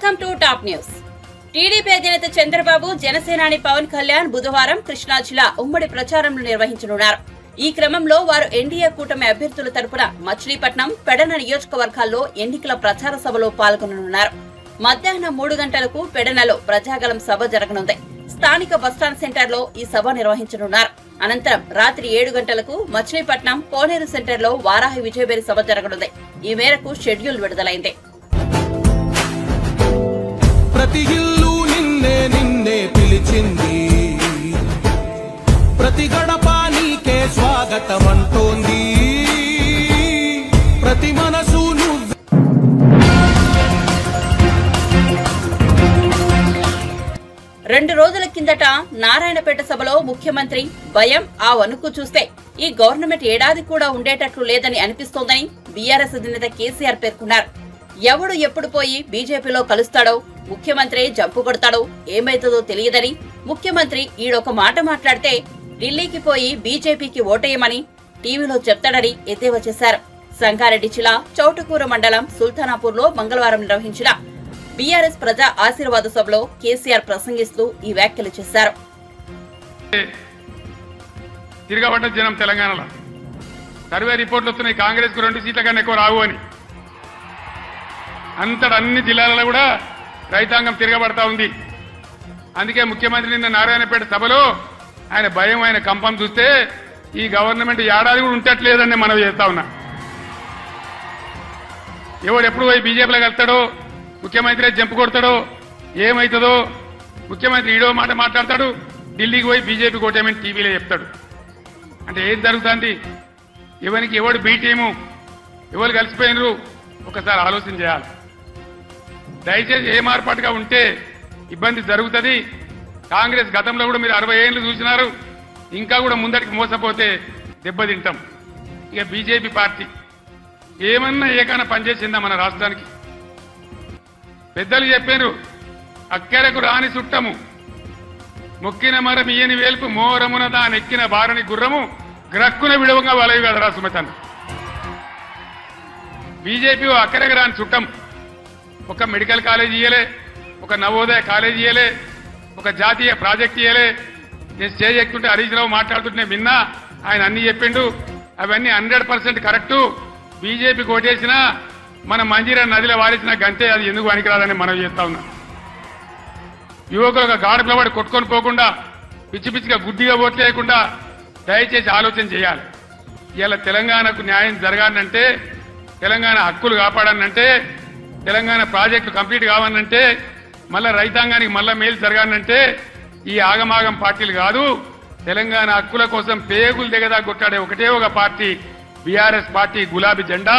Welcome to top news. TDP అధినేత చంద్రబాబు, జనసేనాని పవన్ కళ్యాణ్ బుధవారం కృష్ణా జిల్లా ఉమ్మడి ప్రచారంను నిర్వహించనున్నారు. ఈ క్రమంలో వారు ఎన్డీఏ కూటమి అభ్యర్థుల తరపున మచిలీపట్నం, పెడన నియోజకవర్గాల్లో ఎన్నికల ప్రచార సభలో పాల్గొననున్నారు. మధ్యాహ్నం 3 గంటలకు పెడనలో ప్రజాగళం సభ జరగనుంది. స్థానిక బస్టాండ్ సెంటర్లో ఈ సభ నిర్వహించనున్నారు. అనంతరం రాత్రి 7 గంటలకు మచిలీపట్నం కోనేరు సెంటర్లో వారాహి విజయబేరి సభ జరగనుంది. ఈ మేరకు షెడ్యూల్ విడుదలైంది. ప్రతి ఇల్లు నిన్నే నిన్నే పిలిచింది, ప్రతి గడప నీకే స్వాగతం అంటోంది, ప్రతి మనసు రెండు రోజుల కిందట నారాయణపేట సభలో ముఖ్యమంత్రి భయం, ఆ వణుకు చూస్తే ఈ గవర్నమెంట్ ఏడాది కూడా ఉండేటట్లు లేదని అనిపిస్తోందని బీఆర్ఎస్ అధినేత కేసీఆర్ పేర్కొన్నారు. ఎవడు ఎప్పుడు పోయి బీజేపీలో కలుస్తాడో, ముఖ్యమంత్రి జంపు కొడతాడో ఏమైతుందో తెలియదని, ముఖ్యమంత్రి ఈడొక మాట మాట్లాడితే ఢిల్లీకి పోయి బీజేపీకి ఓటేయమని టీవీలో చెప్తాడని ఎద్దేవా చేశారు. సంగారెడ్డి జిల్లా చౌటుకూర మండలం సుల్తానాపూర్ లో మంగళవారం నిర్వహించిన బీఆర్ఎస్ ప్రజా ఆశీర్వాద సభలో కేసీఆర్ ప్రసంగిస్తూ ఈ వ్యాఖ్యలు చేశారు. తిరగబడ్డ జనం తెలంగాణలో సర్వే రిపోర్ట్లు వస్తున్నాయి, కాంగ్రెస్ కు 2 సీట్ల కన్నా ఎక్కువ రావు అని. అంతటా అన్ని జిల్లాలలో కూడా రైతాంగం తిరగబడతా ఉంది. అందుకే ముఖ్యమంత్రి నిన్న నారాయణపేట సభలో ఆయన భయం, ఆయన కంపం చూస్తే ఈ గవర్నమెంట్ ఏడాది కూడా ఉంటట్లేదని మనం చేస్తా ఉన్నా. ఎవడు ఎప్పుడు పోయి బీజేపీలో కలుస్తాడో, ముఖ్యమంత్రి జంపు కొడతాడో ఏమవుతుందో, ముఖ్యమంత్రి ఈడో మాట మాట్లాడతాడు, ఢిల్లీకి పోయి బీజేపీ కోటేమని టీవీలో చెప్తాడు. అంటే ఏం జరుగుతుంది? ఎవరికి ఎవడు బీ టీము, ఎవరు కలిసిపోయినరు ఒకసారి ఆలోచన చేయాలి. దయచేసి ఏ మార్పాటుగా ఉంటే ఇబ్బంది జరుగుతుంది. కాంగ్రెస్ గతంలో కూడా మీరు 60 ఏళ్ళు చూసినారు, ఇంకా కూడా ముందటికి మోసపోతే దెబ్బతింటాం. ఇక బీజేపీ పార్టీ ఏమన్నా ఏకైనా పనిచేసిందా మన రాష్ట్రానికి? పెద్దలు చెప్పారు, అక్కెరకు రాని చుట్టము, మొక్కిన మరం ఇయ్యని వేల్పు, మోరమున దానెక్కిన బారని గుర్రము, గ్రక్కున విడవంగా వలవి కదరా సుమతన్. బీజేపీ అక్కరకు రాని చుట్టం. ఒక మెడికల్ కాలేజ్ ఇయ్యలే, ఒక నవోదయ కాలేజ్ ఇయ్యలే, ఒక జాతీయ ప్రాజెక్ట్ ఇయ్యలే. నేను స్టేజ్ ఎక్కుతుంటే హరీష్ రావు మాట్లాడుతుంటే విన్నా, ఆయన అన్ని చెప్పిండు. అవన్నీ 100% కరెక్టు. బీజేపీ కోటేసినా మన మంజీరా నదిలో వారిసిన గంటే అది ఎందుకు పనికిరాదని మనం చేస్తా ఉన్నాం. యువకులు ఒక గాఢ పిలబడి కొట్టుకొని పోకుండా, పిచ్చి పిచ్చిగా గుడ్డిగా ఓట్లు వేయకుండా దయచేసి ఆలోచన చేయాలి. ఇలా తెలంగాణకు న్యాయం జరగాలంటే, తెలంగాణ హక్కులు కాపాడాలంటే, తెలంగాణ ప్రాజెక్టు కంప్లీట్ కావాలంటే, మళ్ళా రైతాంగానికి మళ్ళా మేలు జరగాలంటే ఈ ఆగమాగం పార్టీలు కాదు. తెలంగాణ హక్కుల కోసం పేగులు దిగదా కొట్టాడే ఒకటే ఒక పార్టీ బీఆర్ఎస్ పార్టీ, గులాబీ జెండా.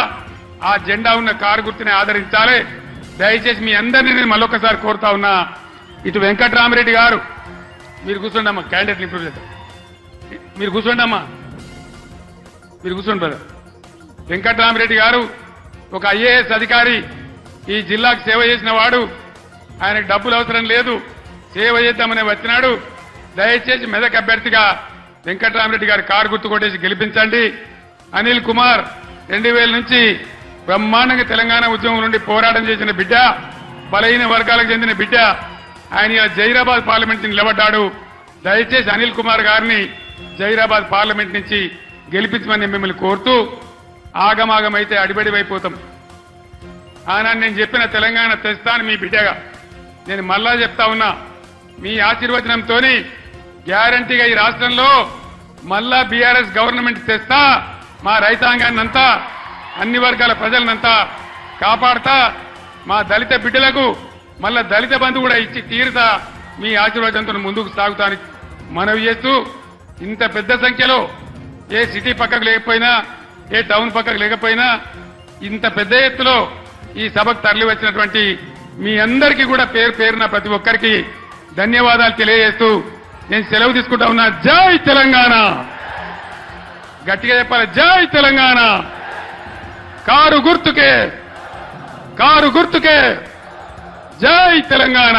ఆ జెండా ఉన్న కారు గుర్తుని ఆదరించాలి. దయచేసి మీ అందరినీ నేను మళ్ళొకసారి కోరుతా ఉన్నా. ఇటు వెంకట్రామరెడ్డి గారు, మీరు కూర్చోండమ్మా, క్యాండిడేట్ ఇంప్రూవ్ చేద్దాం. మీరు కూర్చోండమ్మా, మీరు కూర్చోండి బ్రదర్. వెంకట్రామరెడ్డి గారు ఒక ఐఏఎస్ అధికారి, ఈ జిల్లాకు సేవ చేసిన వాడు. ఆయనకు డబ్బులు అవసరం లేదు, సేవ చేద్దామని వచ్చినాడు. దయచేసి మెదక్ అభ్యర్థిగా వెంకట్రామరెడ్డి గారి కారు గుర్తు కొట్టేసి గెలిపించండి. అనిల్ కుమార్ 2000 నుంచి బ్రహ్మాండంగా తెలంగాణ ఉద్యమం నుండి పోరాటం చేసిన బిడ్డ, బలహీన వర్గాలకు చెందిన బిడ్డ. ఆయన ఇలా జైరాబాద్ పార్లమెంట్ నుంచి నిలబడ్డాడు. దయచేసి అనిల్ కుమార్ గారిని జైరాబాద్ పార్లమెంట్ నుంచి గెలిపించమని మిమ్మల్ని కోరుతూ, ఆగమాగమైతే అడిబడివైపోతాం. ఆనాడు నేను చెప్పిన తెలంగాణ తెస్తాను మీ బిడ్డగా. నేను మళ్ళా చెప్తా ఉన్నా, మీ ఆశీర్వచనంతో గ్యారంటీగా ఈ రాష్ట్రంలో మళ్ళా బీఆర్ఎస్ గవర్నమెంట్ తెస్తా. మా రైతాంగాన్నంతా, అన్ని వర్గాల ప్రజలనంతా కాపాడతా. మా దళిత బిడ్డలకు మళ్ళా దళిత బంధు కూడా ఇచ్చి తీరుతా. మీ ఆశీర్వాదంతో ముందుకు సాగుతానికి మనవి చేస్తూ, ఇంత పెద్ద సంఖ్యలో ఏ సిటీ పక్కకు లేకపోయినా, ఏ టౌన్ పక్కకు లేకపోయినా, ఇంత పెద్ద ఎత్తులో ఈ సభకు తరలి వచ్చినటువంటి మీ అందరికీ కూడా పేరు పేరున ప్రతి ఒక్కరికి ధన్యవాదాలు తెలియజేస్తూ నేను సెలవు తీసుకుంటా ఉన్నా. జై తెలంగాణ! గట్టిగా చెప్పాలి, జై తెలంగాణ! కారు గుర్తుకే, కారు గుర్తుకే, జై తెలంగాణ!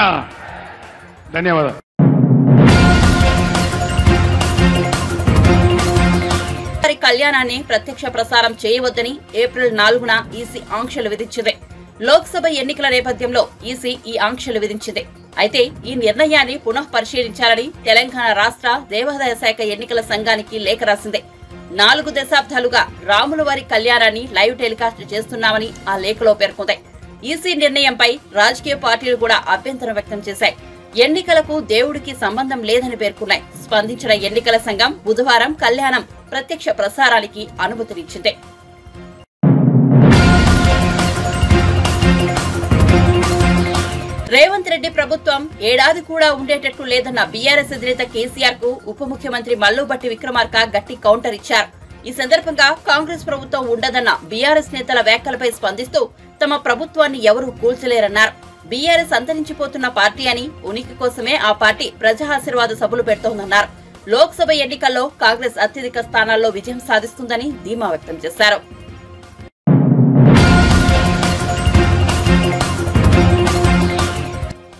ధన్యవాదాలు. కళ్యాణాన్ని ప్రత్యక్ష ప్రసారం చేయవద్దని ఏప్రిల్ 4న ఈసీ ఆంక్షలు విధించింది. లోక్సభ ఎన్నికల నేపథ్యంలో ఈసీ ఈ ఆంక్షలు విధించింది. అయితే ఈ నిర్ణయాన్ని పునః పరిశీలించాలని తెలంగాణ రాష్ట్ర దేవాదాయ శాఖ ఎన్నికల సంఘానికి లేఖ రాసింది. 4 దశాబ్దాలుగా రాములవారి కళ్యాణాన్ని లైవ్ టెలికాస్ట్ చేస్తున్నామని ఆ లేఖలో పేర్కొంది. ఈసీ నిర్ణయంపై రాజకీయ పార్టీలు కూడా అభ్యంతరం వ్యక్తం చేశాయి. ఎన్నికలకు దేవుడికి సంబంధం లేదని పేర్కొన్నాయి. స్పందించిన ఎన్నికల సంఘం బుధవారం కళ్యాణం ప్రత్యక్ష ప్రసారానికి అనుమతినిచ్చింది. రేవంత్ రెడ్డి ప్రభుత్వం ఏడాది కూడా ఉండేటట్టు లేదన్న బీఆర్ఎస్ అధినేత కేసీఆర్ కు ఉప ముఖ్యమంత్రి మల్లుబట్టి విక్రమార్క గట్టి కౌంటర్ ఇచ్చారు. ఈ సందర్భంగా కాంగ్రెస్ ప్రభుత్వం ఉండదన్న బీఆర్ఎస్ నేతల వ్యాఖ్యలపై స్పందిస్తూ తమ ప్రభుత్వాన్ని ఎవరూ కూల్చలేరన్నారు. బీఆర్ఎస్ అంతరించిపోతున్న పార్టీ అని, ఉనికి కోసమే ఆ పార్టీ ప్రజా ఆశీర్వాద సభలు పెడుతోందన్నారు. లోక్సభ ఎన్నికల్లో కాంగ్రెస్ అత్యధిక స్థానాల్లో విజయం సాధిస్తుందని ధీమా వ్యక్తం చేశారు.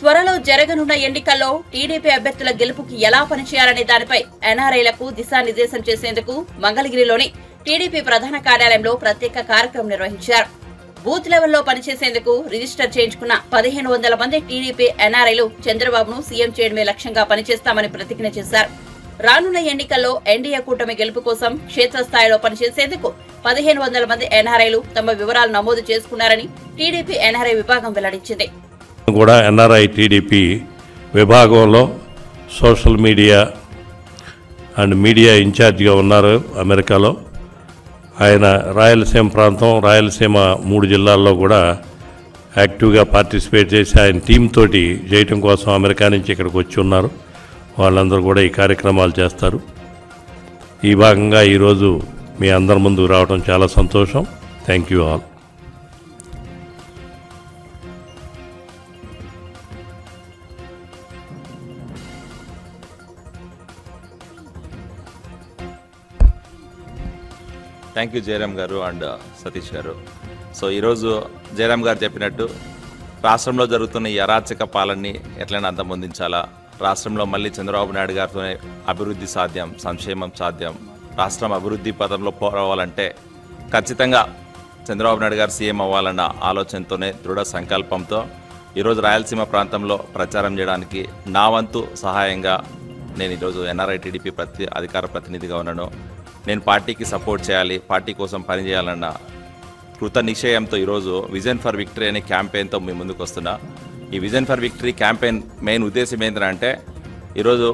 త్వరలో జరగనున్న ఎన్నికల్లో టీడీపీ అభ్యర్థుల గెలుపుకి ఎలా పనిచేయాలనే దానిపై ఎన్ఆర్ఐలకు దిశానిర్దేశం చేసేందుకు మంగళగిరిలోని టీడీపీ ప్రధాన కార్యాలయంలో ప్రత్యేక కార్యక్రమం నిర్వహించారు. బూత్ లెవెల్లో పనిచేసేందుకు రిజిస్టర్ చేయించుకున్న 1500 మంది టీడీపీ ఎన్ఆర్ఐలు చంద్రబాబును సీఎం చేయడమే లక్ష్యంగా పనిచేస్తామని ప్రతిజ్ఞ చేశారు. రానున్న ఎన్నికల్లో ఎన్డీఏ కూటమి గెలుపు కోసం క్షేత్రస్థాయిలో పనిచేసేందుకు 1500 మంది ఎన్ఆర్ఐలు తమ వివరాలు నమోదు చేసుకున్నారని టీడీపీ ఎన్ఆర్ఐ విభాగం వెల్లడించింది. కూడా ఎన్ఆర్ఐ టీడీపీ విభాగంలో సోషల్ మీడియా అండ్ మీడియా ఇన్ఛార్జిగా ఉన్నారు అమెరికాలో. ఆయన రాయలసీమ ప్రాంతం, రాయలసీమ 3 జిల్లాల్లో కూడా యాక్టివ్గా పార్టిసిపేట్ చేసి ఆయన టీం తోటి చేయటం కోసం అమెరికా నుంచి ఇక్కడికి వచ్చి ఉన్నారు. వాళ్ళందరూ కూడా ఈ కార్యక్రమాలు చేస్తారు. ఈ భాగంగా ఈరోజు మీ అందరి ముందుకు రావడం చాలా సంతోషం. Thank you all. Thank you Jayaram గారు అండ్ సతీష్ గారు. సో ఈరోజు జయరామ్ గారు చెప్పినట్టు రాష్ట్రంలో జరుగుతున్న ఈ అరాచక పాలనని ఎట్లయినా అంతమొందించాలా, రాష్ట్రంలో మళ్ళీ చంద్రబాబు నాయుడు గారితోనే అభివృద్ధి సాధ్యం, సంక్షేమం సాధ్యం, రాష్ట్రం అభివృద్ధి పథంలో పోవాలంటే ఖచ్చితంగా చంద్రబాబు నాయుడు గారు సీఎం అవ్వాలన్న ఆలోచనతోనే దృఢ సంకల్పంతో ఈరోజు రాయలసీమ ప్రాంతంలో ప్రచారం చేయడానికి నా వంతు సహాయంగా నేను ఈరోజు ఎన్ఆర్ఐ టీడీపీ అధికార ప్రతినిధిగా ఉన్నాను. నేను పార్టీకి సపోర్ట్ చేయాలి, పార్టీ కోసం పనిచేయాలన్న కృత నిశ్చయంతో ఈరోజు విజన్ ఫర్ విక్టరీ అనే క్యాంపెయిన్తో మీ ముందుకు వస్తున్నా. ఈ vision for victory campaign main ఉద్దేశం ఏంటంటే ఈరోజు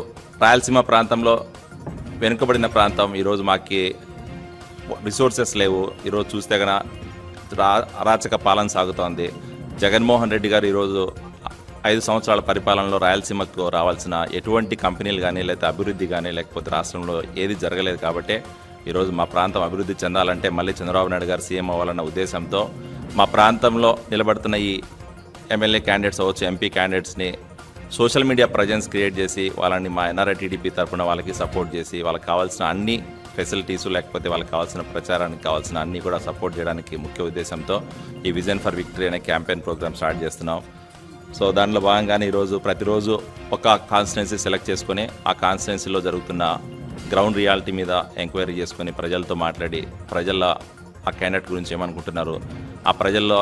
రాయలసీమ ప్రాంతంలో వెనుకబడిన ప్రాంతం, ఈరోజు మాకు రిసోర్సెస్ లేవు. ఈరోజు చూస్తే కనుక అరాచక పాలన సాగుతోంది. జగన్మోహన్ రెడ్డి గారు ఈరోజు 5 సంవత్సరాల పరిపాలనలో రాయలసీమకు రావాల్సిన ఎటువంటి కంపెనీలు కానీ, లేకపోతే అభివృద్ధి కానీ, లేకపోతే రాష్ట్రంలో ఏది జరగలేదు. కాబట్టి ఈరోజు మా ప్రాంతం అభివృద్ధి చెందాలంటే మళ్ళీ చంద్రబాబు నాయుడు గారు సీఎం అవ్వాలన్న ఉద్దేశంతో మా ప్రాంతంలో నిలబడుతున్న ఈ ఎమ్మెల్యే క్యాండిడేట్స్ అవ్వచ్చు, ఎంపీ క్యాండిడేట్స్ని సోషల్ మీడియా ప్రజెన్స్ క్రియేట్ చేసి వాళ్ళని మా ఎన్ఆర్ఐ టీడీపీ తరఫున వాళ్ళకి సపోర్ట్ చేసి వాళ్ళకి కావాల్సిన అన్ని ఫెసిలిటీసు, లేకపోతే వాళ్ళకి కావాల్సిన ప్రచారానికి కావాల్సిన అన్నీ కూడా సపోర్ట్ చేయడానికి ముఖ్య ఉద్దేశంతో ఈ విజన్ ఫర్ విక్టరీ అనే క్యాంపెయిన్ ప్రోగ్రామ్ స్టార్ట్ చేస్తున్నాం. సో దాంట్లో భాగంగానే ఈరోజు ప్రతిరోజు ఒక కాన్స్టిట్యున్సీ సెలెక్ట్ చేసుకొని ఆ కాన్స్టిట్యున్సీలో జరుగుతున్న గ్రౌండ్ రియాలిటీ మీద ఎంక్వైరీ చేసుకొని ప్రజలతో మాట్లాడి ప్రజల ఆ క్యాండిడేట్ గురించి ఏమనుకుంటున్నారు, ఆ ప్రజల్లో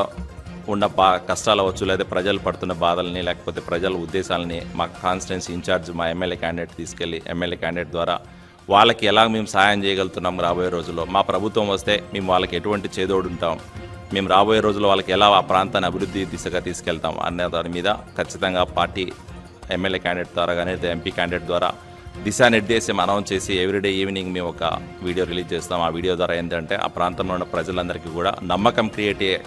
ఉన్న కష్టాలు అవ్వచ్చు, లేదా ప్రజలు పడుతున్న బాధల్ని, లేకపోతే ప్రజల ఉద్దేశాలని మా కాన్స్టిట్యున్సీ ఇన్ఛార్జ్ మా ఎమ్మెల్యే క్యాండిడేట్ తీసుకెళ్ళి ఎమ్మెల్యే క్యాండిడేట్ ద్వారా వాళ్ళకి ఎలా మేము సహాయం చేయగలుగుతున్నాం, రాబోయే రోజుల్లో మా ప్రభుత్వం వస్తే మేము వాళ్ళకి ఎటువంటి చేదోడు ఉంటాం, మేము రాబోయే రోజుల్లో వాళ్ళకి ఎలా ఆ ప్రాంతాన్ని అభివృద్ధి దిశగా తీసుకెళ్తాం అనే దాని మీద ఖచ్చితంగా పార్టీ ఎమ్మెల్యే క్యాండిడేట్ ద్వారా కానీ ఎంపీ క్యాండిడేట్ ద్వారా దిశానిర్దేశం అనౌన్స్ చేసి ఎవ్రీడే ఈవినింగ్ మేము ఒక వీడియో రిలీజ్ చేస్తాం. ఆ వీడియో ద్వారా ఏంటంటే ఆ ప్రాంతంలో ఉన్న ప్రజలందరికీ కూడా నమ్మకం క్రియేట్ అయ్యే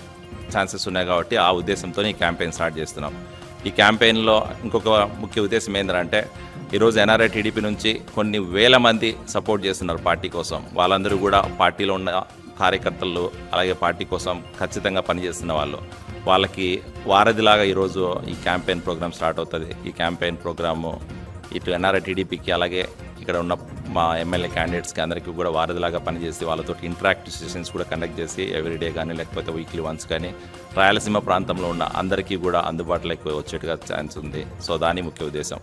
ఛాన్సెస్ ఉన్నాయి. కాబట్టి ఆ ఉద్దేశంతో ఈ క్యాంపెయిన్ స్టార్ట్ చేస్తున్నాం. ఈ క్యాంపెయిన్లో ఇంకొక ముఖ్య ఉద్దేశం ఏంటంటే ఈరోజు ఎన్ఆర్ఐ టీడీపీ నుంచి కొన్ని వేల మంది సపోర్ట్ చేస్తున్నారు పార్టీ కోసం. వాళ్ళందరూ కూడా పార్టీలో ఉన్న కార్యకర్తలు, అలాగే పార్టీ కోసం ఖచ్చితంగా పనిచేస్తున్న వాళ్ళకి వారధిలాగా ఈరోజు ఈ క్యాంపెయిన్ ప్రోగ్రామ్ స్టార్ట్ అవుతుంది. ఈ క్యాంపెయిన్ ప్రోగ్రాము ఇటు ఎన్ఆర్ఐ టీడీపీకి అలాగే ఇక్కడ ఉన్న మా ఎమ్మెల్యే క్యాండిడేట్స్కి అందరికీ కూడా వారధిలాగా పనిచేసి వాళ్ళతో ఇంటరాక్టివ్ సెషన్స్ కూడా కండక్ట్ చేసి ఎవ్రీడే కానీ లేకపోతే వీక్లీ వన్స్ కానీ రాయలసీమ ప్రాంతంలో ఉన్న అందరికీ కూడా అందుబాటులోకి వచ్చేట్టుగా ఛాన్స్ ఉంది. సో దాని ముఖ్య ఉద్దేశం.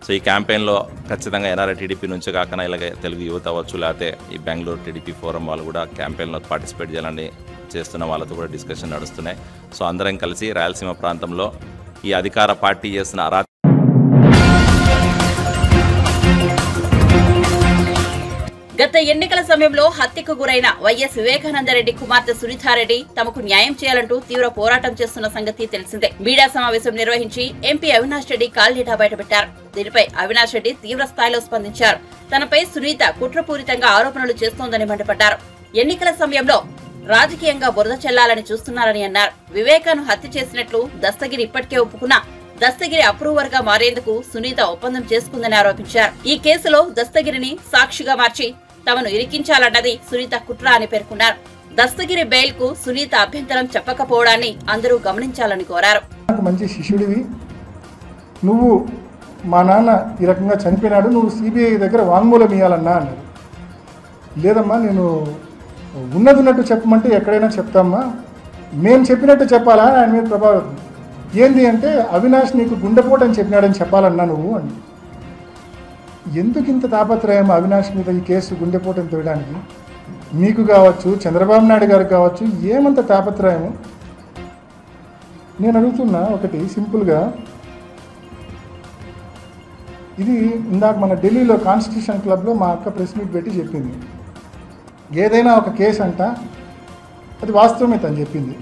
సో ఈ క్యాంపెయిన్లో ఖచ్చితంగా ఎన్ఆర్ఐ టీడీపీ నుంచే కాకుండా ఇలాగే తెలుగు యువత అవ్వచ్చు, లేకపోతే ఈ బెంగళూరు టీడీపీ ఫోరం వాళ్ళు కూడా క్యాంపెయిన్లో పార్టిసిపేట్ చేయాలని చేస్తున్న వాళ్ళతో కూడా డిస్కషన్ నడుస్తున్నాయి. సో అందరం కలిసి రాయలసీమ ప్రాంతంలో ఈ అధికార పార్టీ చేస్తున్న గత ఎన్నికల సమయంలో హత్యకు గురైన వైఎస్ వివేకానందరెడ్డి కుమార్తె సునీతారెడ్డి తమకు న్యాయం చేయాలంటూ తీవ్ర పోరాటం చేస్తున్న సంగతి తెలిసిందే. మీడియా సమావేశం నిర్వహించి ఎంపీ అవినాష్ రెడ్డి కాల్డేటా బయటపెట్టారు. దీనిపై అవినాష్ రెడ్డి తీవ్ర స్థాయిలో స్పందించారు. తనపై సునీత కుట్రపూరితంగా ఆరోపణలు చేస్తోందని మండిపడ్డారు. ఎన్నికల సమయంలో రాజకీయంగా బురద చెల్లాలని చూస్తున్నారని అన్నారు. వివేకాను హత్య చేసినట్లు దస్తగిరి ఇప్పటికే ఒప్పుకున్నా దస్తగిరి అప్రూవర్ గా మారేందుకు సునీత ఒప్పందం చేసుకుందని ఆరోపించారు. ఈ కేసులో దస్తగిరిని సాక్షిగా మార్చి తమను ఇరికించాలన్నది సునీత కుట్ర అని పేర్కొన్నారు. దస్తగిరి బెయిల్ కు సునీత అభ్యంతరం చెప్పకపోవడాన్ని అందరూ గమనించాలని కోరారు. మంచి శిష్యుడివి, నువ్వు మా నాన్న ఈ రకంగా చనిపోయినాడు, నువ్వు సిబిఐ దగ్గర వాంగ్మూలం ఇవ్వాలన్నా అన్నారు. లేదమ్మా, నేను ఉన్నట్టు చెప్పమంటే ఎక్కడైనా చెప్తామ్మా, మేము చెప్పినట్టు చెప్పాలా ఆయన మీద ప్రభావితం ఏంది అంటే అవినాష్ నీకు గుండెపోటు అని చెప్పినాడని చెప్పాలన్నా నువ్వు అని. ఎందుకు ఇంత తాపత్రయం అవినాష్ మీద ఈ కేసు గుండెపోటుని తోయడానికి? మీకు కావచ్చు, చంద్రబాబు నాయుడు గారికి కావచ్చు, ఏమంత తాపత్రయము? నేను అడుగుతున్నా ఒకటి సింపుల్గా, ఇది ఇందాక మన ఢిల్లీలో కాన్స్టిట్యూషన్ క్లబ్లో మా అక్క ప్రెస్ మీట్ పెట్టి చెప్పింది. ఏదైనా ఒక కేసు అంట అది వాస్తవమే తను చెప్పింది.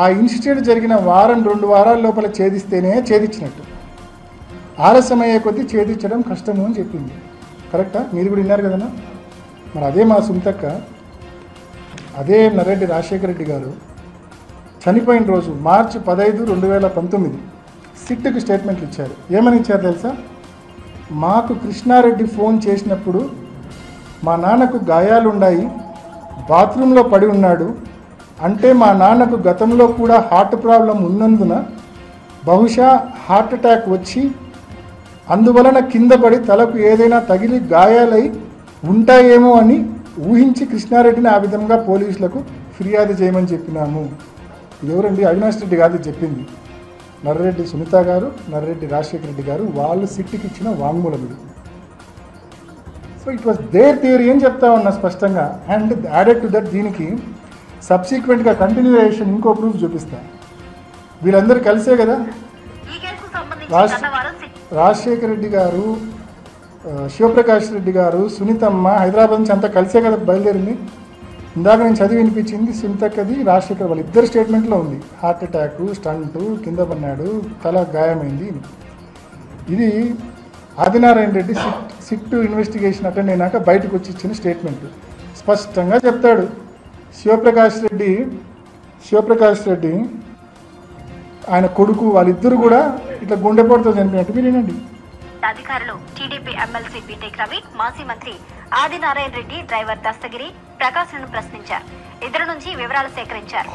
ఆ ఇన్సిడెంట్ జరిగిన వారం 2 వారాల లోపల ఛేదిస్తేనే ఛేదించినట్టు, ఆలస్యం అయ్యే కొద్దీ ఛేదించడం కష్టము అని చెప్పింది. కరెక్టా? మీరు కూడా విన్నారు కదన్నా. మరి అదే మా సుంతక్క, అదే నరెడ్డి రాజశేఖర రెడ్డి గారు చనిపోయిన రోజు మార్చి 15, 2019 సిట్కి స్టేట్మెంట్లు ఇచ్చారు. ఏమని ఇచ్చారు తెలుసా? మాకు కృష్ణారెడ్డి ఫోన్ చేసినప్పుడు మా నాన్నకు గాయాలున్నాయి, బాత్రూంలో పడి ఉన్నాడు అంటే మా నాన్నకు గతంలో కూడా హార్ట్ ప్రాబ్లం ఉన్నందున బహుశా హార్ట్ అటాక్ వచ్చి అందువలన కింద పడి తలకు ఏదైనా తగిలి గాయాలై ఉంటాయేమో అని ఊహించి కృష్ణారెడ్డిని ఆ విధంగా పోలీసులకు ఫిర్యాదు చేయమని చెప్పినాము. ఎవరండి? అవినాష్ రెడ్డి కాదు చెప్పింది, నర్రెడ్డి సునీత గారు, నర్రెడ్డి రాజశేఖర రెడ్డి గారు. వాళ్ళు సిట్టికి ఇచ్చిన వాంగ్మూలం ఇది. So it was their theory అని చెప్తా ఉన్నా స్పష్టంగా. అండ్ యాడెడ్ టు దట్ దీనికి సబ్సిక్వెంట్గా కంటిన్యూయేషన్ ఇంకో ప్రూఫ్ చూపిస్తా. వీళ్ళందరూ కలిసే కదా రాజశేఖర రెడ్డి గారు, శివప్రకాష్ రెడ్డి గారు, సునీతమ్మ హైదరాబాద్ నుంచి అంతా కలిసే కదా బయలుదేరింది. ఇందాక నేను చదివి వినిపించింది సునీతక్కది, రాజశేఖర్ వాళ్ళ ఇద్దరు స్టేట్మెంట్లో ఉంది. హార్ట్ అటాక్, స్టంటు, కింద పడినాడు, తల గాయమైంది. ఇది Adinarayana Reddy SIT investigation attend అయినాక బయటకు వచ్చి ఇచ్చిన స్టేట్మెంట్. స్పష్టంగా చెప్తాడు. శివప్రకాష్ రెడ్డి ఆయన కొడుకు వాళ్ళిద్దరు కూడా ఇట్లా గుండెపోటుతో చనిపోయినట్టు మీరు వినండి. అధికారులు టీడీపీ ఎమ్మెల్సీ బీటెక్ రవి, మాజీ మంత్రి ఆదినారాయణ రెడ్డి, డ్రైవర్ దస్తగిరి ప్రకాశ్లను ప్రశ్నించారు. ఇద్దరు నుంచి వివరాలు సేకరించారు.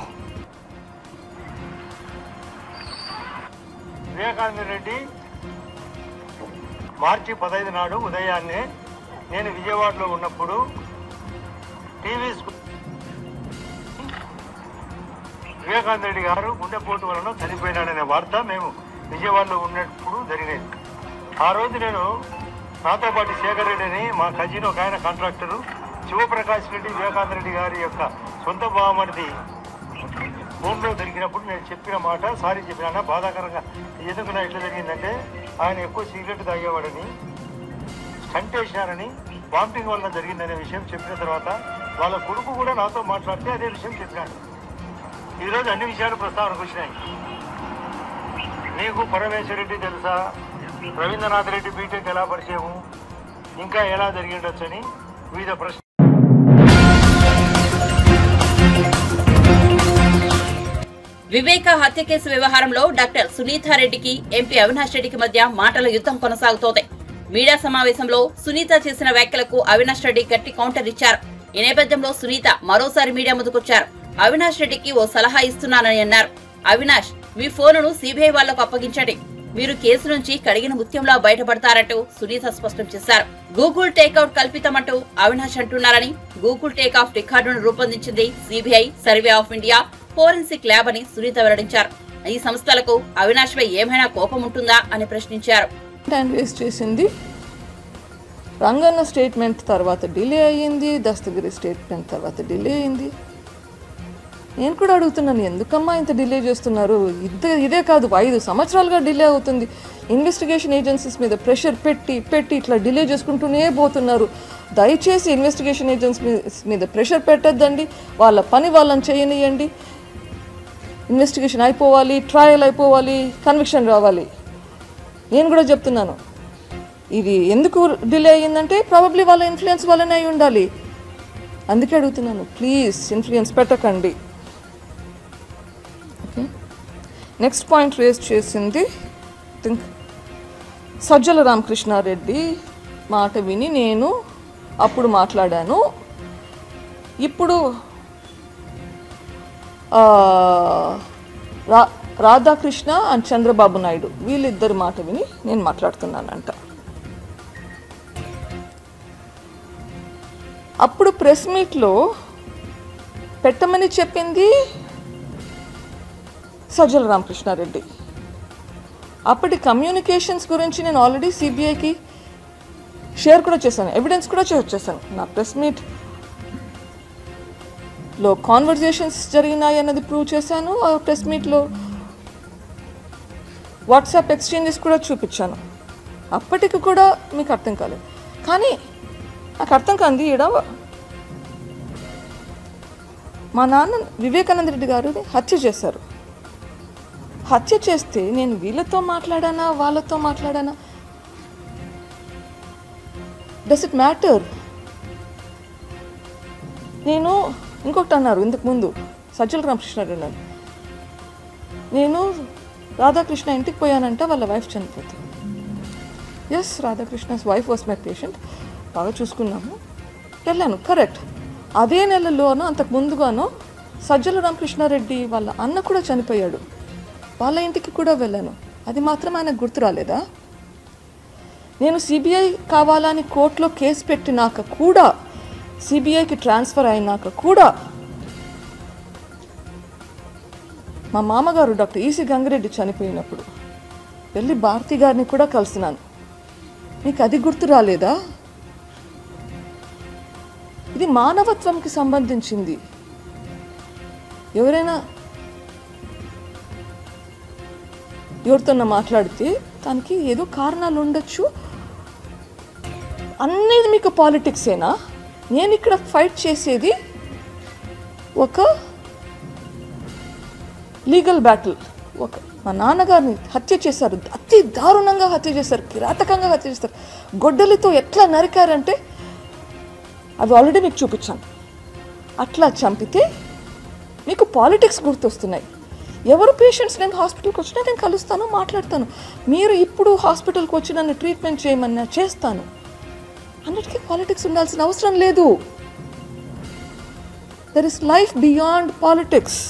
వివేకానంద రెడ్డి మార్చి 15 నాడు ఉదయాన్నే నేను విజయవాడలో ఉన్నప్పుడు టీవీ వివేకానంద రెడ్డి గారు గుండెపోటు వలన చనిపోయినాడనే వార్త మేము విజయవాడలో ఉన్నప్పుడు జరిగేది. ఆ రోజు నేను నాతో పాటు శేఖర్ రెడ్డి అని మా కజిన్ ఒక ఆయన కాంట్రాక్టరు, శివప్రకాష్ రెడ్డి వివేకానంద రెడ్డి గారి యొక్క సొంత బావమరిది భూమిలో దొరికినప్పుడు నేను చెప్పిన మాట సారీ చెప్పినా బాధాకరంగా ఎందుకు నా ఇట్లా జరిగిందంటే ఆయన ఎక్కువ సిగరెట్ తాగేవాడని, స్టంట్ వేసినారని, వామిటింగ్ వల్ల జరిగిందనే విషయం చెప్పిన తర్వాత వాళ్ళ కొడుకు కూడా నాతో మాట్లాడితే అదే విషయం చెప్పినాడు. ఈరోజు అన్ని విషయాలు ప్రస్తావనకు వచ్చినాయి. నీకు పరమేశ్వర రెడ్డి తెలుసా, రవీంద్రనాథ్ రెడ్డి బీటెక్ ఎలా పరిచయము, ఇంకా ఎలా జరిగి ఉండొచ్చని వివిధ ప్రశ్నలు. వివేక హత్య కేసు వ్యవహారంలో డాక్టర్ సునీతారెడ్డికి ఎంపీ అవినాష్ రెడ్డికి మధ్య మాటల యుద్ధం కొనసాగుతోంది. మీడియా సమావేశంలో సునీత చేసిన వ్యాఖ్యలకు అవినాష్ రెడ్డి గట్టి కౌంటర్ ఇచ్చారు. ఈ నేపథ్యంలో సునీత మరోసారి మీడియా ముందుకొచ్చారు. అవినాష్ రెడ్డికి ఓ సలహా ఇస్తున్నానని అన్నారు. అవినాష్, మీ ఫోనును సిబిఐ వాళ్లకు అప్పగించండి, మీరు కేసు నుంచి కడిగిన ముత్యంలా బయటపడతారంటూ సునీత స్పష్టం చేశారు. గూగుల్ టేక్అవుట్ కల్పితమంటూ అవినాష్ అంటున్నారని, గూగుల్ టేక్ఆఫ్ రికార్డును రూపొందించింది CBI, survey of India, forensic lab అని సునీత వెల్లడించారు. ఈ సంస్థలకు అవినాష్ పై ఏమైనా కోపం ఉంటుందా అని ప్రశ్నించారు. చేసింది రంగన్న స్టేట్మెంట్ తర్వాత డిలే అయ్యింది, దస్తగిరి స్టేట్మెంట్ తర్వాత డిలే అయింది. నేను కూడా అడుగుతున్నాను, ఎందుకమ్మా ఇంత డిలే చేస్తున్నారు? ఇదే కాదు, 5 సంవత్సరాలుగా డిలే అవుతుంది. ఇన్వెస్టిగేషన్ ఏజెన్సీస్ మీద ప్రెషర్ పెట్టి ఇట్లా డిలే చేసుకుంటూనే పోతున్నారు. దయచేసి ఇన్వెస్టిగేషన్ ఏజెన్సీస్ మీద ప్రెషర్ పెట్టద్దండి, వాళ్ళ పని వాళ్ళని చేయనియండి. ఇన్వెస్టిగేషన్ అయిపోవాలి, ట్రయల్ అయిపోవాలి, కన్విక్షన్ రావాలి. నేను కూడా చెప్తున్నాను, ఇది ఎందుకు డిలే అయ్యిందంటే ప్రాబబ్లీ వాళ్ళ ఇన్ఫ్లుయెన్స్ వల్లనే అయి ఉండాలి. అందుకే అడుగుతున్నాను, ప్లీజ్ ఇన్ఫ్లుయెన్స్ పెట్టకండి. ఓకే, నెక్స్ట్ పాయింట్ రేస్ చేసింది థింక్ సజ్జల రామకృష్ణారెడ్డి మాట విని నేను అప్పుడు మాట్లాడాను. ఇప్పుడు రాధాకృష్ణ అండ్ చంద్రబాబు నాయుడు వీళ్ళిద్దరి మాట విని నేను మాట్లాడుతున్నానంట. అప్పుడు ప్రెస్ మీట్లో పెట్టమని చెప్పింది సజ్జల రామకృష్ణారెడ్డి. అప్పటి కమ్యూనికేషన్స్ గురించి నేను ఆల్రెడీ సిబిఐకి షేర్ కూడా చేశాను, ఎవిడెన్స్ కూడా చేశాను. నా ప్రెస్ మీట్లో కాన్వర్జేషన్స్ జరిగినాయి అన్నది ప్రూవ్ చేశాను. ఆ ప్రెస్ మీట్లో వాట్సాప్ ఎక్స్చేంజెస్ కూడా చూపించాను. అప్పటికి కూడా మీకు అర్థం కాలేదు. కానీ నాకు అర్థం కాంది, ఈడ మా నాన్న వివేకానంద రెడ్డి గారిని హత్య చేశారు. హత్య చేస్తే నేను వీళ్ళతో మాట్లాడానా వాళ్ళతో మాట్లాడానా? Does it matter? నేను ఇంకొకటి అన్నారు ఇంతకుముందు సజ్జల రామకృష్ణారెడ్డి అన్నారు, నేను రాధాకృష్ణ ఇంటికి పోయానంట, వాళ్ళ వైఫ్ చనిపోతుంది. Yes, Radhakrishna's wife was my patient, బాగా చూసుకున్నాము, వెళ్ళాను, కరెక్ట్. అదే నెలలోనో అంతకు ముందుగానో సజ్జల రామకృష్ణారెడ్డి వాళ్ళ అన్న కూడా చనిపోయాడు, వాళ్ళ ఇంటికి కూడా వెళ్ళాను. అది మాత్రం ఆయనకు గుర్తు రాలేదా? నేను సిబిఐ కావాలని కోర్టులో కేసు పెట్టినాక కూడా, సిబిఐకి ట్రాన్స్ఫర్ అయినాక కూడా మా మామగారు డాక్టర్ ఈసీ గంగిరెడ్డి చనిపోయినప్పుడు వెళ్ళి భారతి గారిని కూడా కలిసినాను. మీకు అది గుర్తు రాలేదా? ఇది మానవత్వంకి సంబంధించింది. ఎవరైనా ఎవరితోన్నా మాట్లాడితే దానికి ఏదో కారణాలు ఉండొచ్చు. అన్నీ మీకు పాలిటిక్సేనా? నేను ఇక్కడ ఫైట్ చేసేది ఒక లీగల్ బ్యాటిల్. మా నాన్నగారిని హత్య చేశారు, అతి దారుణంగా హత్య చేశారు, కిరాతకంగా హత్య చేశారు. గొడ్డలితో ఎట్లా నరికారంటే అవి ఆల్రెడీ మీకు చూపించాను. అట్లా చంపితే మీకు పాలిటిక్స్ గుర్తొస్తున్నాయి. ఎవరు పేషెంట్స్ నేను హాస్పిటల్కి వచ్చినా నేను కలుస్తాను, మాట్లాడతాను. మీరు ఇప్పుడు హాస్పిటల్కి వచ్చి నన్ను ట్రీట్మెంట్ చేయమన్నా చేస్తాను. అన్నిటికీ పాలిటిక్స్ ఉండాల్సిన అవసరం లేదు. There is life beyond politics.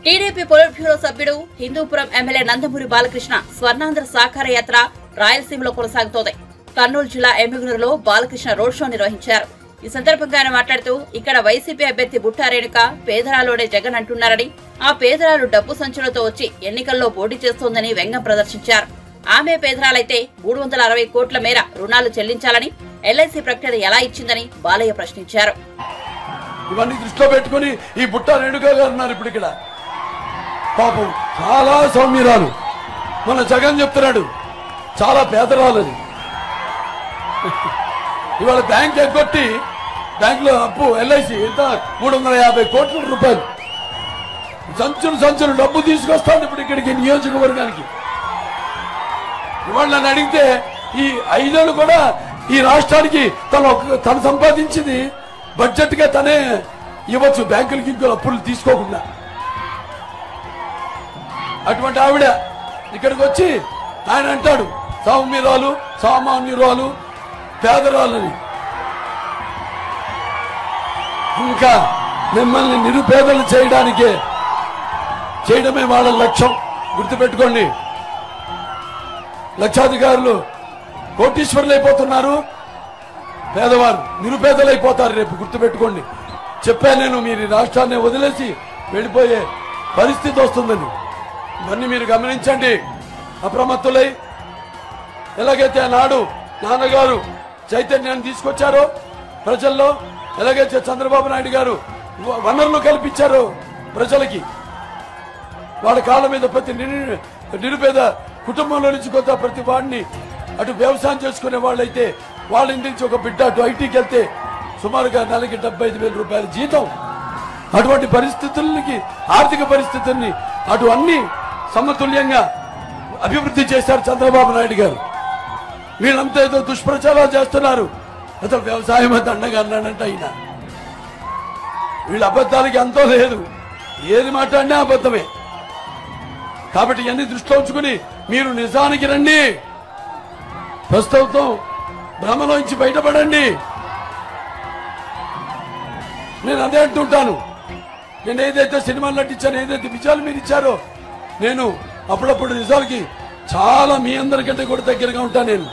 TDP polit bureau సభ్యుడు, హిందూపురం ఎమ్మెల్యే నందమూరి బాలకృష్ణ స్వర్ణాంధ్ర సాకార యాత్ర రాయలసీమలో కొనసాగుతోంది. కర్నూలు జిల్లా ఎమ్మిగనూరులో బాలకృష్ణ రోడ్ షో నిర్వహించారు. ఈ సందర్భంగా ఆయన మాట్లాడుతూ, ఇక్కడ వైసీపీ అభ్యర్థి బుట్టా రేణుక పేదరాలోనే జగన్ అంటున్నారని, ఆ పేదరాలు డబ్బు సంచులతో వచ్చి ఎన్నికల్లో పోటీ చేస్తోందని వ్యంగ్యం ప్రదర్శించారు. ఆమె పేదరాలైతే 360 కోట్ల మేర రుణాలు చెల్లించాలని ఎల్ఐసి ప్రకటన ఎలా ఇచ్చిందని బాలయ్య ప్రశ్నించారు. ఇవన్నీ దృష్టిలో పెట్టుకుని ఈ బుట్టా రేణుక గారు ఉన్నారు ఇప్పుడు ఇక్కడ. పాపం చాలా సౌమ్యురాలు. మన జగన్ చెప్తున్నాడు చాలా పేదరాలని. ఇవాళ బ్యాంక్ ఎగ్గొట్టి బ్యాంకులో అప్పు ఎల్ఐసి ఎంత 350 కోట్ల రూపాయలు సంచులు డబ్బు తీసుకొస్తాను ఇప్పుడు ఇక్కడికి నియోజకవర్గానికి. ఇవాళ నన్ను అడిగితే ఈ 5 ఏళ్ళు కూడా ఈ రాష్ట్రానికి తను సంపాదించింది బడ్జెట్ గా తనే ఇవ్వచ్చు బ్యాంకులకి ఇంకో అప్పులు తీసుకోకుండా. అటువంటి ఆవిడ ఇక్కడికి వచ్చి ఆయన అంటాడు సౌమ్యురాలు, సామాన్యురాలు, పేదరాలని. ఇంకా మిమ్మల్ని నిరుపేదలు చేయడమే వాళ్ళ లక్ష్యం. గుర్తుపెట్టుకోండి, లక్షాధికారులు కోటీశ్వరులు అయిపోతున్నారు, పేదవారు నిరుపేదలు అయిపోతారు రేపు. గుర్తుపెట్టుకోండి, చెప్పాను నేను, మీరు రాష్ట్రాన్ని వదిలేసి వెళ్ళిపోయే పరిస్థితి వస్తుందని. ఇవన్నీ మీరు గమనించండి, అప్రమత్తులై. ఎలాగైతే ఆనాడు నాన్నగారు చైతన్యాన్ని తీసుకొచ్చారో ప్రజల్లో, ఎలాగైతే చంద్రబాబు నాయుడు గారు వనరులు కల్పించారో ప్రజలకి, వాళ్ళ కాళ్ళ మీద ప్రతి నిరుపేద కుటుంబంలో నుంచి కొంత ప్రతి వాడిని అటు వ్యవసాయం చేసుకునే వాళ్ళైతే వాళ్ళ ఇంటి నుంచి ఒక బిడ్డ అటు ఐటీకి వెళ్తే సుమారుగా నెలకి 75,000 రూపాయల జీతం. అటువంటి పరిస్థితులకి, ఆర్థిక పరిస్థితుల్ని అటు అన్ని సమతుల్యంగా అభివృద్ధి చేశారు చంద్రబాబు నాయుడు గారు. వీళ్ళంతా ఏదో దుష్ప్రచారాలు చేస్తున్నారు, అసలు వ్యవసాయం దండగా అన్నాడంట ఆయన. వీళ్ళ అబద్ధాలకి అంతో లేదు, ఏది మాట్లాడినా అబద్ధమే. కాబట్టి ఇవన్నీ దృష్టిలో ఉంచుకుని మీరు నిజానికి రండి, ప్రస్తుతం భ్రమలోంచి బయటపడండి. నేను అదే అంటుంటాను, నేను ఏదైతే సినిమాలు నటించాను, ఏదైతే విజయాలు మీరు ఇచ్చారో, నేను అప్పుడప్పుడు నిజాలకి చాలా మీ అందరికంటే కూడా దగ్గరగా ఉంటాను నేను.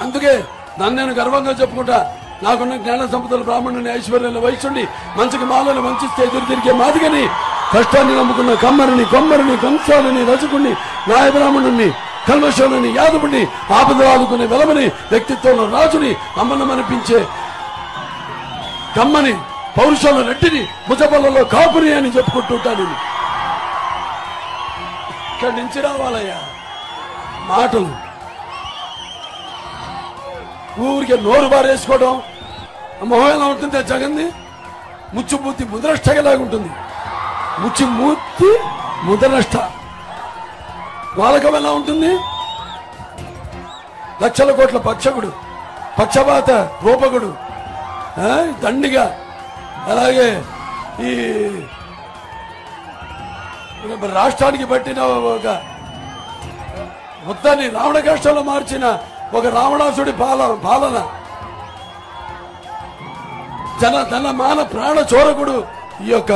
అందుకే నన్ను నేను గర్వంగా చెప్పుకుంటా, నాకున్న జ్ఞాన సంపదలు, బ్రాహ్మణుని, ఐశ్వర్యాలు, వైశ్యుడిని, మంచికి మాలను మంచిస్తే ఎదురు తిరిగే మాదిగని, కష్టాన్ని నమ్ముకున్న కమ్మరిని, కొమ్మరిని, కంసాలని, రజకుణ్ణి, నాయ బ్రాహ్మణుణ్ణి, కల్మశోని, యాదవుని, ఆపదలు ఆదుకునే వెలమని, వ్యక్తిత్వంలో రాజుని, అమ్మనమనిపించే కమ్మని, పౌరుషంలో రెడ్డిని, భుజబలలో కాపురి అని చెప్పుకుంటుంటాను. ఇక్కడి నుంచి రావాలయ్యా మాటలు. ఊరికే నోరు బారేసుకోవడం, మొహం ఎలా ఉంటుంది జగన్ది? ముచ్చుమూర్తి ముద్రష్టలాగా ఉంటుంది. ముచ్చుమూర్తి ముద్రష్ట వాలకం ఎలా ఉంటుంది? లక్షల కోట్ల పక్షకుడు, పక్షపాత రూపకుడు, దండిగా. అలాగే ఈ రాష్ట్రానికి పట్టిన ఒక మొత్తాన్ని రావణ కష్టంలో మార్చిన ఒక రావణాసుడి పాలన, ధన మాన ప్రాణ చోరకుడు ఈ యొక్క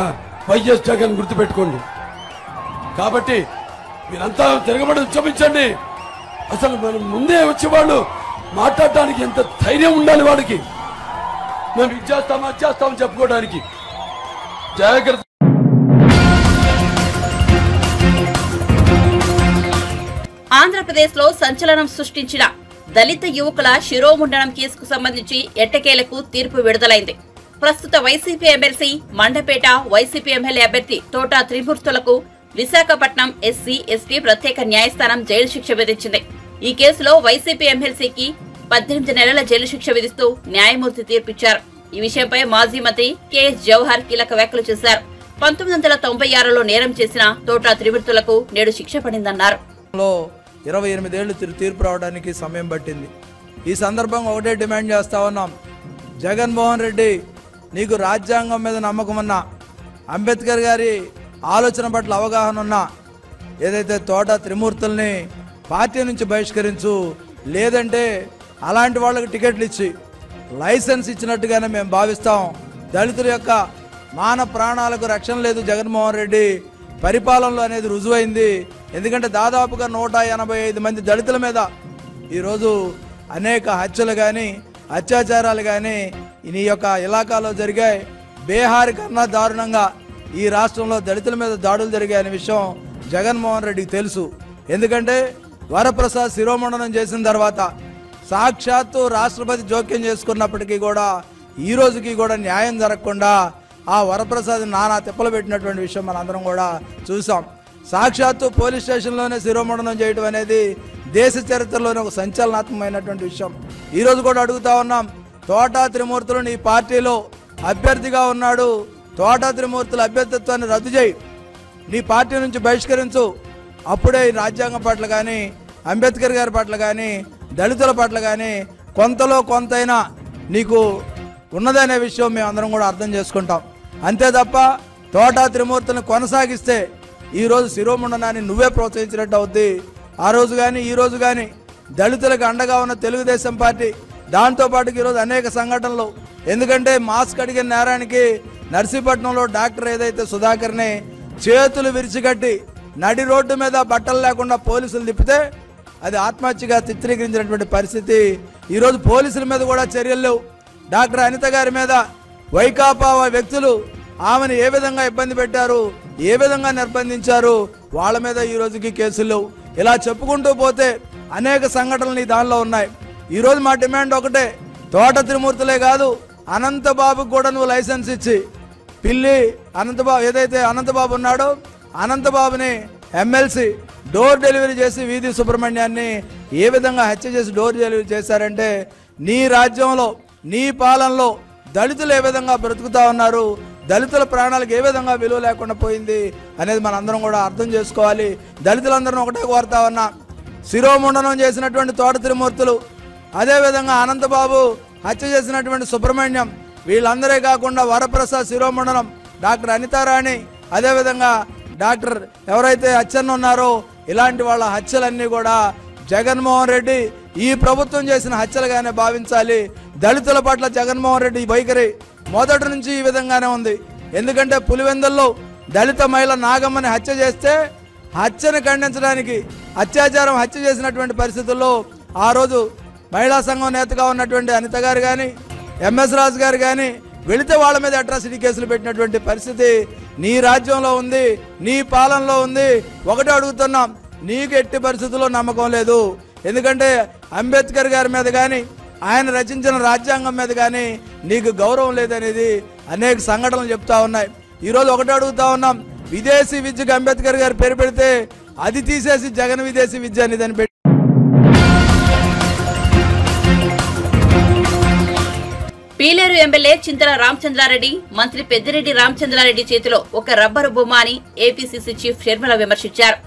వైఎస్ జగన్. గుర్తుపెట్టుకోండి. కాబట్టి మీరంతా తిరగబడి ఉద్యమించండి. అసలు మనం ముందే వచ్చేవాళ్ళు మాట్లాడటానికి ఎంత ధైర్యం ఉండాలి వాడికి, మేము ఇచ్చేస్తాం అది చేస్తామని చెప్పుకోవడానికి. జాగ్రత్త. ఆంధ్రప్రదేశ్ లో సంచలనం సృష్టించిన దళిత యువకుల శిరోముండనం కేసుకు సంబంధించి ఎట్టకేలకు తీర్పు విడుదలైంది. ప్రస్తుత YCP MLC Mandapeta YCP MLA అభ్యర్థి తోటా త్రిమూర్తులకు విశాఖపట్నం ఎస్సీ ఎస్టీ ప్రత్యేక న్యాయస్థానం జైలు శిక్ష విధించింది. ఈ కేసులో వైసీపీ ఎమ్మెల్సీకి 18 నెలల జైలు శిక్ష విధిస్తూ న్యాయమూర్తి తీర్పిచ్చారు. ఈ విషయంపై మాజీ మంత్రి కెఎస్ జవహర్ కీలక వ్యాఖ్యలు చేశారు. 1996లో నేరం చేసిన తోటా త్రిమూర్తులకు నేడు శిక్ష పడిందన్నారు. 28 ఏళ్లు తీర్పు రావడానికి సమయం పట్టింది. ఈ సందర్భంగా ఒకటే డిమాండ్ చేస్తా ఉన్నాం, జగన్మోహన్ రెడ్డి నీకు రాజ్యాంగం మీద నమ్మకం ఉన్నా, అంబేద్కర్ గారి ఆలోచన పట్ల అవగాహన ఉన్నా, ఏదైతే తోటా త్రిమూర్తుల్ని పార్టీ నుంచి బహిష్కరించు, లేదంటే అలాంటి వాళ్ళకి టికెట్లు ఇచ్చి లైసెన్స్ ఇచ్చినట్టుగానే మేము భావిస్తాం. దళితుల యొక్క మాన ప్రాణాలకు రక్షణ లేదు జగన్మోహన్ రెడ్డి పరిపాలనలో అనేది రుజువైంది. ఎందుకంటే దాదాపుగా 185 మంది దళితుల మీద ఈరోజు అనేక హత్యలు కానీ అత్యాచారాలు కానీ ఈ యొక్క ఇలాకాలో జరిగాయి. బీహార్ కన్నా దారుణంగా ఈ రాష్ట్రంలో దళితుల మీద దాడులు జరిగాయనే విషయం జగన్మోహన్ రెడ్డికి తెలుసు. ఎందుకంటే వరప్రసాద్ శిరోమండనం చేసిన తర్వాత సాక్షాత్తు రాష్ట్రపతి జోక్యం చేసుకున్నప్పటికీ కూడా ఈ రోజుకి కూడా న్యాయం జరగకుండా ఆ వరప్రసాద్ నానా తిప్పలు పెట్టినటువంటి విషయం మనందరం కూడా చూసాం. సాక్షాత్తు పోలీస్ స్టేషన్లోనే శిరోమండనం చేయడం అనేది దేశ చరిత్రలోనే ఒక సంచలనాత్మకమైనటువంటి విషయం. ఈరోజు కూడా అడుగుతా ఉన్నాం, తోటా త్రిమూర్తులు నీ పార్టీలో అభ్యర్థిగా ఉన్నాడు, తోటా త్రిమూర్తుల అభ్యర్థిత్వాన్ని రద్దు చేయి, నీ పార్టీ నుంచి బహిష్కరించు. అప్పుడే ఈ రాజ్యాంగం పట్ల కానీ అంబేద్కర్ గారి పట్ల కానీ దళితుల పట్ల కానీ కొంతలో కొంతైనా నీకు ఉన్నదనే విషయం మేము అందరం కూడా అర్థం చేసుకుంటాం. అంతే తప్ప తోటా త్రిమూర్తులను కొనసాగిస్తే ఈరోజు శిరోమండనాన్ని నువ్వే ప్రోత్సహించినట్టు అవుద్ది. ఆ రోజు కానీ ఈ రోజు కానీ దళితులకు అండగా ఉన్న తెలుగుదేశం పార్టీ, దాంతోపాటుకి ఈరోజు అనేక సంఘటనలు ఎందుకంటే మాస్క్ అడిగిన నేరానికి నర్సీపట్నంలో డాక్టర్ ఏదైతే సుధాకర్ని చేతులు విరిచికట్టి నడి రోడ్డు మీద బట్టలు లేకుండా పోలీసులు తిప్పితే అది ఆత్మహత్యగా చిత్రీకరించినటువంటి పరిస్థితి. ఈరోజు పోలీసుల మీద కూడా చర్యలు లేవు. డాక్టర్ అనిత గారి మీద వైకాపా వ్యక్తులు ఆమెను ఏ విధంగా ఇబ్బంది పెట్టారు, ఏ విధంగా నిర్బంధించారు, వాళ్ళ మీద ఈ రోజుకి కేసులు లేవు. ఇలా చెప్పుకుంటూ పోతే అనేక సంఘటనలు ఈ దానిలో ఉన్నాయి. ఈరోజు మా డిమాండ్ ఒకటే, తోట త్రిమూర్తులే కాదు అనంతబాబుకు కూడా నువ్వు లైసెన్స్ ఇచ్చి పిల్లి అనంతబాబు ఏదైతే అనంతబాబు ఉన్నాడో అనంతబాబుని ఎమ్మెల్సీ డోర్ డెలివరీ చేసి వీధి సుబ్రహ్మణ్యాన్ని ఏ విధంగా హత్య చేసి డోర్ డెలివరీ చేశారంటే నీ రాజ్యంలో నీ పాలనలో దళితులు ఏ విధంగా బ్రతుకుతా ఉన్నారు, దళితుల ప్రాణాలకు ఏ విధంగా విలువ లేకుండా పోయింది అనేది మనందరం కూడా అర్థం చేసుకోవాలి. దళితులందరం ఒకటే కోరుతా ఉన్నా, శిరోముండనం చేసినటువంటి తోట త్రిమూర్తులు, అదేవిధంగా అనంతబాబు హత్య చేసినటువంటి సుబ్రహ్మణ్యం, వీళ్ళందరే కాకుండా వరప్రసాద్ శిరోముండనం, డాక్టర్ అనితారాణి, అదేవిధంగా డాక్టర్ ఎవరైతే అచ్చెన్న ఉన్నారో ఇలాంటి వాళ్ళ హత్యలన్నీ కూడా జగన్మోహన్ రెడ్డి ఈ ప్రభుత్వం చేసిన హత్యలుగానే భావించాలి. దళితుల పట్ల జగన్మోహన్ రెడ్డి వైఖరి మొదటి నుంచి ఈ విధంగానే ఉంది. ఎందుకంటే పులివెందుల్లో దళిత మహిళ నాగమ్మని హత్య చేస్తే హత్యను ఖండించడానికి అత్యాచారం హత్య చేసినటువంటి పరిస్థితుల్లో ఆ రోజు మహిళా సంఘం నేతగా ఉన్నటువంటి అనిత గారు కానీ ఎంఎస్ రాజు గారు కానీ వెళితే వాళ్ళ మీద అట్రాసిటీ కేసులు పెట్టినటువంటి పరిస్థితి నీ రాజ్యంలో ఉంది, నీ పాలనలో ఉంది. ఒకటే అడుగుతున్నాం, నీకు ఎట్టి పరిస్థితుల్లో నమ్మకం లేదు. ఎందుకంటే అంబేద్కర్ గారి మీద కానీ ఆయన రచించిన రాజ్యాంగం మీద కానీ నీకు గౌరవం లేదనేది అనేక సంఘటనలు చెప్తా ఉన్నాయి. ఈరోజు ఒకటే అడుగుతా ఉన్నాం, విదేశీ విద్యకు అంబేద్కర్ గారు పేరు పెడితే అది తీసేసి జగన్ విదేశీ విద్య అనేది అని పెట్టి పీలేరు ఎమ్మెల్యే చింతల రామచంద్రారెడ్డి మంత్రి పెద్దిరెడ్డి రామచంద్రారెడ్డి చేతిలో ఒక రబ్బరు బొమ్మ అని ఏపీసీసీ చీఫ్ షర్మిల విమర్శించారు.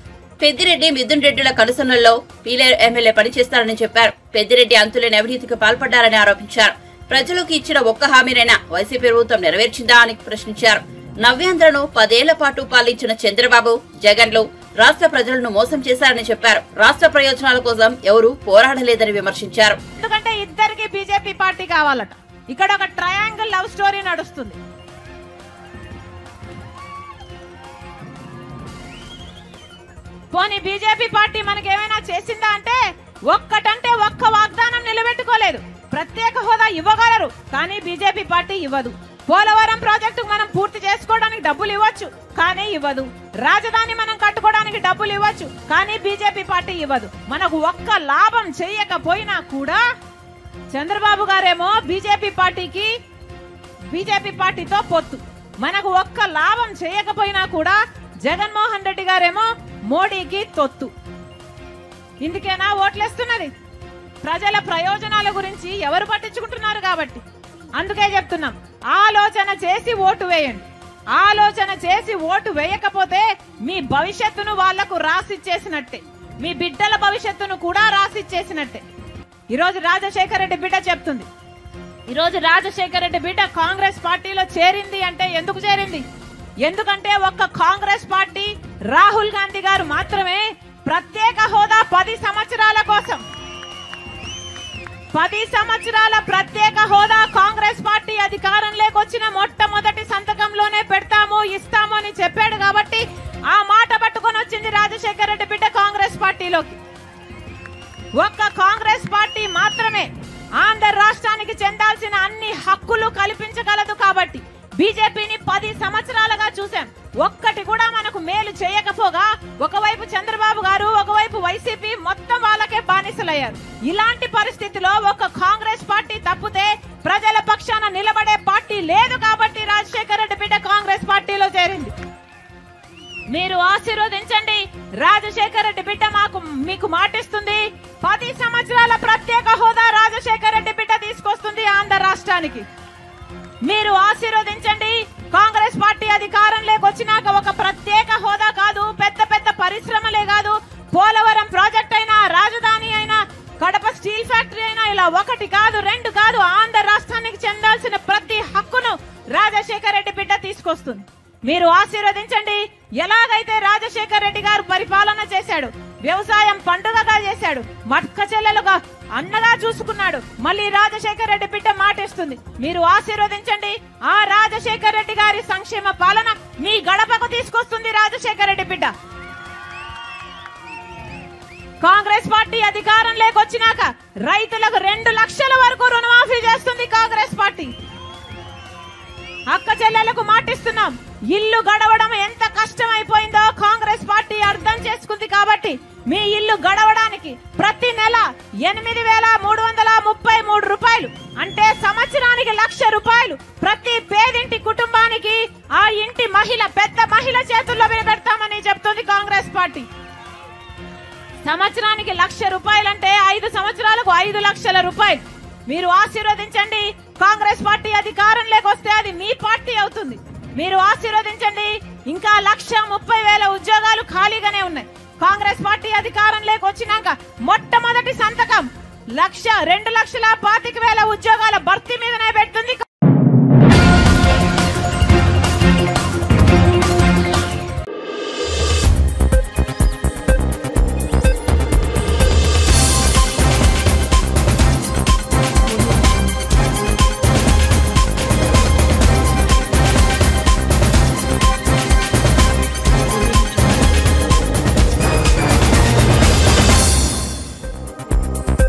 పెద్దిరెడ్డి మిథున్ రెడ్డిల కనుసన్నల్లో పీలేరు ఎమ్మెల్యే పనిచేస్తారని చెప్పారు. పెద్దిరెడ్డి అంతులేని అవినీతికి పాల్పడ్డారని ఆరోపించారు. ప్రజలకు ఇచ్చిన ఒక్క హామీనైనా వైసీపీ ప్రభుత్వం నెరవేర్చిందా అని ప్రశ్నించారు. నవ్యాంధ్రను 10 ఏళ్ల పాటు పాలించిన చంద్రబాబు, జగన్లు రాష్ట్ర ప్రజలను మోసం చేశారని చెప్పారు. రాష్ట్ర ప్రయోజనాల కోసం ఎవరూ పోరాడలేదని విమర్శించారు. ఎందుకంటే ఇద్దరికి బీజేపీ పార్టీ కావాలట. ఇక్కడ ఒక ట్రయాంగిల్ లవ్ స్టోరీ నడుస్తుంది. పోనీ బీజేపీ పార్టీ మనకేమైనా చేసిందా అంటే ఒక్కటంటే ఒక్క వాగ్దానం నిలబెట్టుకోలేదు. ప్రత్యేక హోదా ఇవ్వగలరు, కానీ బీజేపీ పార్టీ ఇవ్వదు. పోలవరం ప్రాజెక్టు మనం పూర్తి చేసుకోవడానికి డబ్బులు ఇవ్వచ్చు, కానీ ఇవ్వదు. రాజధాని మనం కట్టుకోవడానికి డబ్బులు ఇవ్వచ్చు, కానీ బీజేపీ పార్టీ ఇవ్వదు. మనకు ఒక్క లాభం చేయకపోయినా కూడా చంద్రబాబు గారేమో బీజేపీ పార్టీతో పొత్తు. మనకు ఒక్క లాభం చేయకపోయినా కూడా జగన్మోహన్ రెడ్డి గారేమో మోడీకి తొత్తు. ఇందుకేనా ఓట్లేస్తున్నది? ప్రజల ప్రయోజనాల గురించి ఎవరు పట్టించుకుంటున్నారు కాబట్టి. అందుకే చెప్తున్నాం, ఆలోచన చేసి ఓటు వేయండి. ఆలోచన చేసి ఓటు వేయకపోతే మీ భవిష్యత్తును వాళ్లకు రాసిచ్చేసినట్టే, మీ బిడ్డల భవిష్యత్తును కూడా రాసిచ్చేసినట్టే. ఈరోజు రాజశేఖర రెడ్డి బిడ్డ చెప్తుంది, ఈరోజు రాజశేఖర రెడ్డి బిడ్డ కాంగ్రెస్ పార్టీలో చేరింది అంటే ఎందుకు చేరింది? ఎందుకంటే ఒక్క కాంగ్రెస్ పార్టీ రాహుల్ గాంధీ గారు మాత్రమే ప్రత్యేక హోదా 10 సంవత్సరాల కోసం 10 సంవత్సరాల ప్రత్యేక హోదా కాంగ్రెస్ పార్టీ అధికారంలోకి వచ్చిన మొట్టమొదటి సంతకంలోనే పెడతాము, ఇస్తాము అని చెప్పాడు. కాబట్టి ఆ మాట పట్టుకొని వచ్చింది రాజశేఖర రెడ్డి బిడ్డ కాంగ్రెస్ పార్టీలోకి. ఒక్క కాంగ్రెస్ పార్టీ మాత్రమే ఆంధ్ర రాష్ట్రానికి చెందాల్సిన అన్ని హక్కులు కల్పించగలదు. కాబట్టి బీజేపీని 10 సంవత్సరాలుగా చూసాం, ఒక్కటి కూడా మనకు మేలు చేయకపోగా ఒకవైపు చంద్రబాబు గారు, ఒకవైపు వైసీపీ మొత్తం వాళ్ళకే బానిసలయ్యారు. ఇలాంటి పరిస్థితిలో ఒక కాంగ్రెస్ పార్టీ తప్పితే ప్రజల పక్షాన నిలబడే పార్టీ లేదు. కాబట్టి రాజశేఖర రెడ్డి బిడ్డ కాంగ్రెస్ పార్టీలో చేరింది. మీరు ఆశీర్వదించండి. రాజశేఖర రెడ్డి బిడ్డ మీకు మాటిస్తుంది, 10 సంవత్సరాల ప్రత్యేక హోదా రాజశేఖర రెడ్డి బిడ్డ తీసుకొస్తుంది ఆంధ్ర రాష్ట్రానికి. మీరు ఆశీర్వదించండి. కాంగ్రెస్ పార్టీ అధికారంలోకి వచ్చినాక ఒక ప్రత్యేక హోదా కాదు, పెద్ద పెద్ద పరిశ్రమలే కాదు, పోలవరం ప్రాజెక్ట్ అయినా, రాజధాని అయినా, కడప స్టీల్ ఫ్యాక్టరీ అయినా, ఇలా 1 కాదు 2 కాదు, ఆంధ్ర రాష్ట్రానికి చెందాల్సిన ప్రతి హక్కును రాజశేఖర రెడ్డి బిడ్డ తీసుకొస్తుంది. మీరు ఆశీర్వదించండి. ఎలాగైతే రాజశేఖర రెడ్డి గారు పరిపాలన చేశాడు, వ్యవసాయం పండుగగా చేశాడు, మట్క చెల్లెలుగా అన్నగా చూసుకున్నాడు. మళ్ళీ రాజశేఖర్ రెడ్డి బిడ్డ మాటిస్తుంది. మీరు ఆశీర్వదించండి. ఆ రాజశేఖర్ రెడ్డి గారి సంక్షేమ పాలన మీ గడపకు తీసుకొస్తుంది రాజశేఖర్ రెడ్డి బిడ్డ. కాంగ్రెస్ పార్టీ అధికారంలోకి వచ్చినాక రైతులకు 2 లక్షల వరకు రుణమాఫీ చేస్తుంది కాంగ్రెస్ పార్టీ. అక్క చెల్లెలకు మాటిస్తున్నాం. ఇల్లు గడవడం ఎంత కష్టమైపోయిందో కాంగ్రెస్ పార్టీ అర్థం చేసుకుంది. కాబట్టి మీ ఇల్లు గడవడానికి ప్రతి నెల 8,333 రూపాయలు అంటే సంవత్సరానికి 1,00,000 రూపాయలు ప్రతి పేదింటి కుటుంబానికి ఆ ఇంటి మహిళ పెద్ద మహిళ చేతుల్లో పెడతామని చెప్తుంది కాంగ్రెస్ పార్టీ. సంవత్సరానికి 1,00,000 రూపాయలంటే 5 సంవత్సరాలకు 5 లక్షల రూపాయలు. మీరు ఆశీర్వదించండి. కాంగ్రెస్ పార్టీ అధికారంలోకి వస్తే అది మీ పార్టీ అవుతుంది. మీరు ఆశీర్వదించండి. ఇంకా 1,30,000 ఉద్యోగాలు ఖాళీగానే ఉన్నాయి. కాంగ్రెస్ పార్టీ అధికారంలోకి వచ్చినాక మొట్టమొదటి సంతకం 2,25,000 ఉద్యోగాల భర్తీ మీదనే పెడుతుంది.